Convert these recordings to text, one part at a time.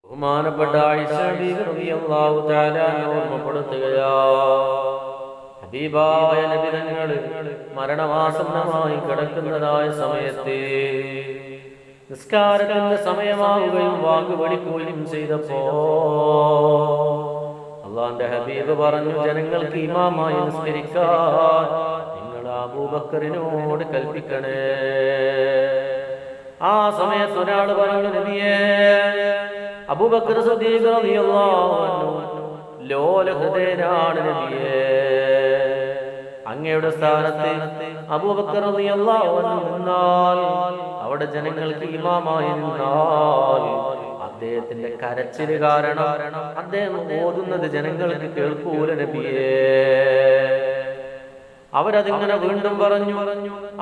ബഹുമാനപ്പെട്ട ആയിഷ ബീവി റളിയല്ലാഹു തആല ഓർമ്മപ്പെടുത്തുകയാ, ഹബീബായ നബി തങ്ങൾ മരണമാസന്നമായി കിടക്കുന്നതായ സമയത്ത് നിസ്കാരത്തിന്റെ സമയമാവുകയും വാങ്ങി വിളിക്കുകയും ചെയ്തപ്പോ അള്ളാന്റെ ഹബീബ് പറഞ്ഞു, ജനങ്ങൾക്ക് ഇമാമായി നിസ്കരിക്കാൻ നിങ്ങൾ അബൂബക്കറിനോട് കൽപ്പിക്കണേ. ആ സമയത്ത് ഒരാൾ പറഞ്ഞു, നബിയേ, അബൂബക്കർ സിദ്ദീഖ് റളിയല്ലാഹു അൻഹു ലോലഹൃദയനാണ് നബിയേ, അങ്ങയുടെ സ്ഥാനത്ത് അബൂബക്കർ റളിയല്ലാഹു അൻഹു നിന്നാൽ, അവിടെ ജനങ്ങൾക്ക് ഇമാമായി നിന്നാൽ അദ്ദേഹത്തിന്റെ കരച്ചില് കാരണം അദ്ദേഹം ഓതുന്നത് ജനങ്ങൾക്ക് കേൾക്കൂല നബിയേ. അവരതിങ്ങനെ വീണ്ടും പറഞ്ഞു.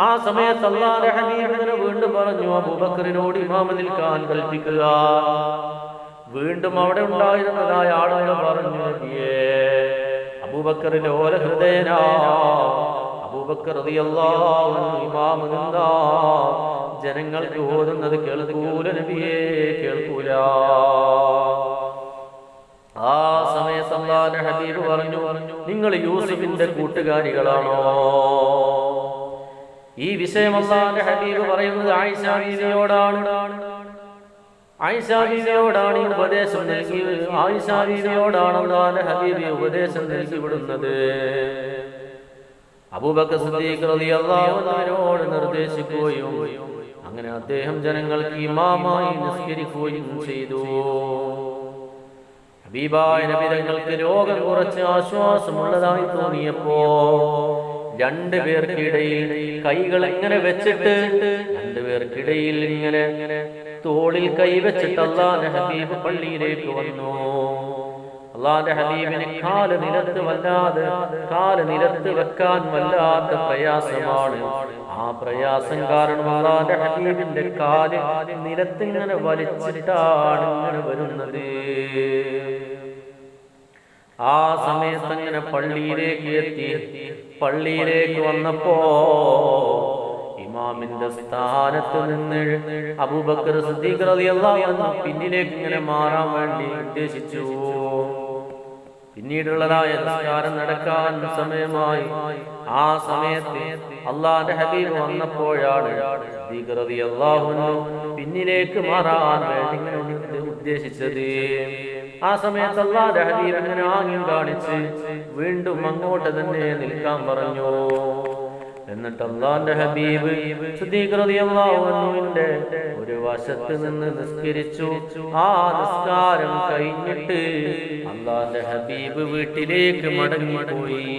ആ സമയത്ത് അല്ലാഹുവിന്റെ ഹബീബ് ഇങ്ങനെ വീണ്ടും പറഞ്ഞു, അബൂബക്കറിനോട് ഇമാമ നിൽക്കാൻ കൽപ്പിക്കുക. വീണ്ടും അവിടെ ഉണ്ടായിരുന്നതായ ആളുകൾ പറഞ്ഞു, നബിയേ, അബൂബക്കർ ലോല ഹൃദയനാ, അബൂബക്കർ റളിയല്ലാഹു അൻഹു ഇമാമ നിന്നാ ജനങ്ങൾക്ക് ഓതുന്നത് കേൾക്കൂല നബിയേ, കേൾക്കൂല. ആ സമയത്ത് അല്ലാഹുവിന്റെ ഹബീബ് പറഞ്ഞു, നിങ്ങൾ യൂസുഫിന്റെ കൂട്ടുകാരികളാണോ? ഈ വിഷയം അല്ലാഹുവിന്റെ ഹബീബ് പറയുന്നത് ആയിഷ ബീവിയോടാണ്. ആയിഷ ബീവിയോടാണ് ഈ ഉപദേശം നൽകി, ആയിഷ ബീവിയോടാണ് അല്ലാഹുവിന്റെ ഹബീബ് ഉപദേശം നൽകി വിടുന്നത്. അബൂബക്കർ സിദ്ദീഖ് റളിയല്ലാഹു അൻഹുവിനോട് നിർദ്ദേശിക്കുകയും അങ്ങനെ അദ്ദേഹം ജനങ്ങൾക്ക് ഇമാമായി നിസ്കരിക്കുകയും ചെയ്തു. ഹബീബായ നബി തങ്ങൾക്ക് രോഗം കുറച്ച് ആശ്വാസമുള്ളതായി തോന്നിയപ്പോ രണ്ടുപേർക്കിടയിൽ കൈകൾ ഇങ്ങനെ വെച്ചിട്ട്, രണ്ടുപേർക്കിടയിൽ ഇങ്ങനെ തോളിൽ കൈവച്ചിട്ട് അല്ലാഹുവിന്റെ ഹബീബ് പള്ളിയിലേക്ക് വന്നു. അല്ലാഹുവിന്റെ ഹബീബിന് കാല് നിലത്ത് വെക്കാൻ വല്ലാത്ത പ്രയാസമാണ്. ആ പ്രയാസം കാരണം അല്ലാഹുവിന്റെ ഹബീബിന്റെ കാല് നിലത്തിങ്ങനെ വലിച്ചിട്ടാണ് ഇങ്ങനെ വരുന്നത്. ആ സമയത്ത് അങ്ങനെ പള്ളിയിലേക്ക് എത്തി. പള്ളിയിലേക്ക് വന്നപ്പോ ഇമാമിന്റെ സ്ഥാനത്ത് നിന്ന് അബൂബക്കർ സിദ്ദീഖ് റളിയല്ലാഹു അൻഹു പിന്നിലേക്ക് ഇങ്ങനെ മാറാൻ വേണ്ടി ഉദ്ദേശിച്ചു. പിന്നീടുള്ളതായ നിസ്കാരം നടക്കാൻ സമയമായി. ആ സമയത്ത് അല്ലാഹുവിന്റെ ഹബീബ് വന്നപ്പോഴാണ് സിദ്ദീഖ് റളിയല്ലാഹു അൻഹു പിന്നിലേക്ക് മാറാൻ വേണ്ടി ഇങ്ങനെ ഉദ്ദേശിച്ചത്. ആ സമയത്ത് അല്ലാഹുവിന്റെ ഹബീബ് ഇങ്ങനെ ആംഗ്യം കാണിച്ച് വീണ്ടും അങ്ങോട്ട് തന്നെ നിൽക്കാൻ പറഞ്ഞു. എന്നിട്ട് അല്ലാഹുവിന്റെ ഹബീബ് സിദ്ദീഖ് റളിയല്ലാഹു അൻഹുവിന്റെ ഒരു വശത്ത് നിന്ന് നിസ്കരിച്ചു. ആ നിസ്കാരം കഴിഞ്ഞിട്ട് അല്ലാഹുവിന്റെ ഹബീബ് വീട്ടിലേക്ക് മടങ്ങിപ്പോയി.